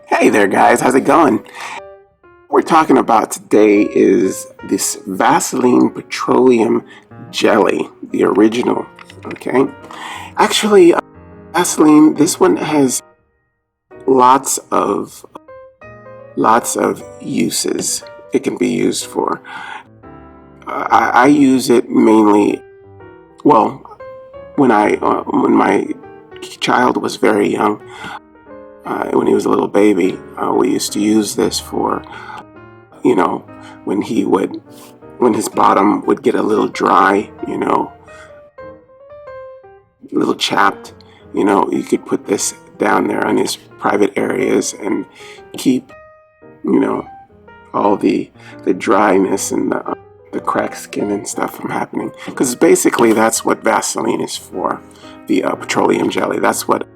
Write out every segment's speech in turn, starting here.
Hey there, guys. How's it going? We're talking about today is this Vaseline Petroleum Jelly, the original. Okay. Actually, Vaseline, this one has lots of uses it can be used for. I use it mainly. Well, when my child was very young, when he was a little baby, we used to use this for, you know, when his bottom would get a little dry, a little chapped, you could put this down there on his private areas and keep, all the dryness and the cracked skin and stuff from happening. Because basically that's what Vaseline is for, the petroleum jelly. That's what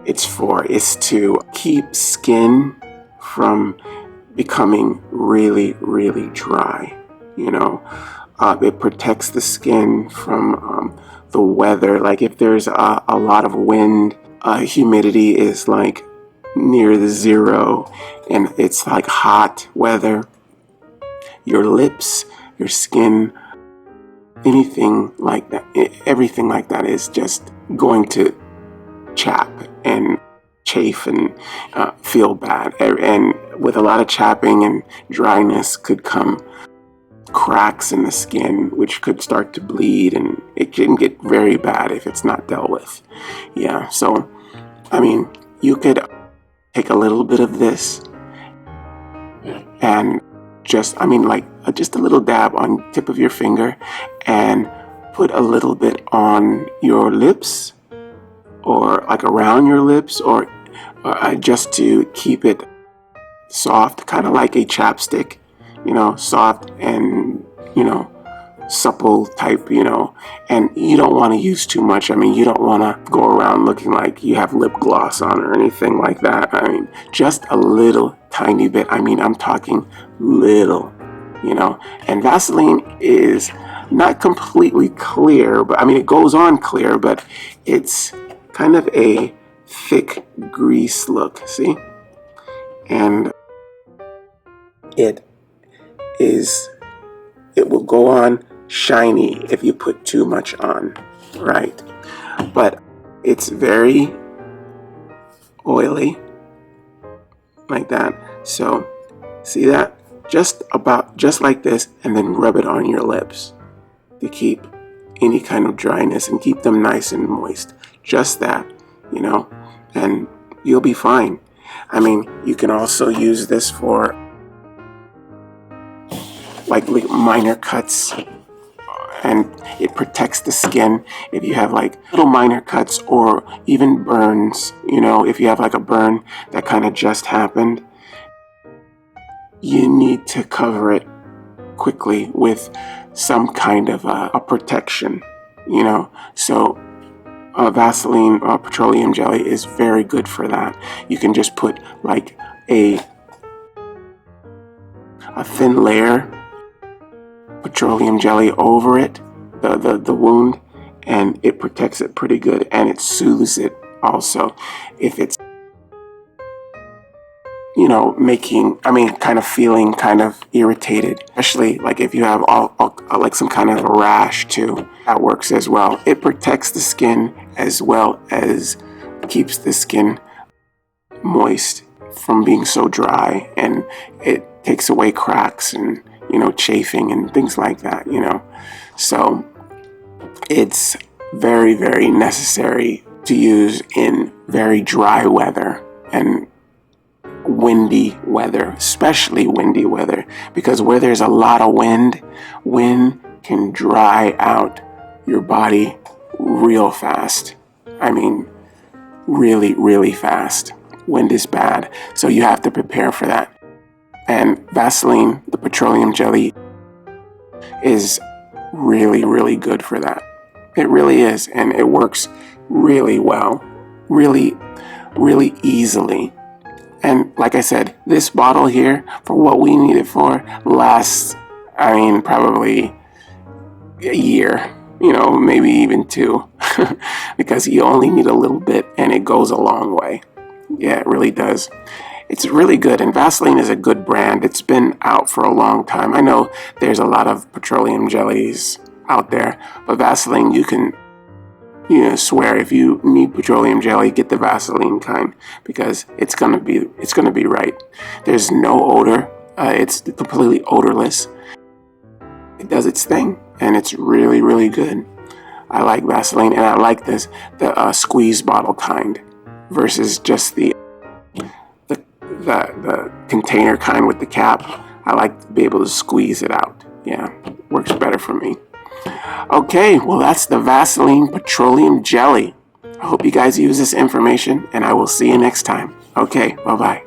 it's for, is to keep skin from becoming really, really dry. It protects the skin from the weather. Like if there's a lot of wind, humidity is like near the zero, and it's like hot weather, your lips, your skin, anything like that, everything like that is just going to chap and chafe and feel bad. And with a lot of chapping and dryness could come cracks in the skin, which could start to bleed, and it can get very bad if it's not dealt with. Yeah, so you could take a little bit of this and just a little dab on tip of your finger, and put a little bit on your lips, or like around your lips, or just to keep it soft, kind of like a chapstick, soft and, supple type, and you don't want to use too much. You don't want to go around looking like you have lip gloss on or anything like that. Just a little tiny bit. I'm talking little, and Vaseline is not completely clear, but it goes on clear, but it's kind of a thick grease look, see? And it will go on shiny if you put too much on, right? But it's very oily, like that. So see that? Just like this, and then rub it on your lips to keep any kind of dryness and keep them nice and moist. Just that, and you'll be fine. You can also use this for like minor cuts, and it protects the skin if you have like little minor cuts, or even burns. If you have like a burn that kind of just happened, you need to cover it quickly with some kind of a protection, so Vaseline petroleum jelly is very good for that. You can just put like a thin layer petroleum jelly over it, the wound, and it protects it pretty good, and it soothes it also. If it's kind of feeling kind of irritated, especially like if you have like some kind of a rash too, that works as well. It protects the skin as well as keeps the skin moist from being so dry, and it takes away cracks and chafing and things like that. So it's very, very necessary to use in very dry weather and windy weather, especially windy weather, because where there's a lot of wind can dry out your body real fast. Really, really fast. Wind is bad, so you have to prepare for that. And Vaseline, the petroleum jelly, is really, really good for that. It really is, and it works really well, really, really easily. And like I said, this bottle here, for what we need it for, lasts, probably a year, maybe even two, because you only need a little bit, and it goes a long way. Yeah, it really does. It's really good, and Vaseline is a good brand. It's been out for a long time. I know there's a lot of petroleum jellies out there, but Vaseline, you can swear if you need petroleum jelly, get the Vaseline kind, because it's gonna be right. There's no odor. It's completely odorless. It does its thing, and it's really, really good. I like Vaseline, and I like the squeeze bottle kind versus just the container kind with the cap. I like to be able to squeeze it out. Yeah, works better for me. Okay, well, that's the Vaseline Petroleum Jelly. I hope you guys use this information, and I will see you next time. Okay, bye-bye.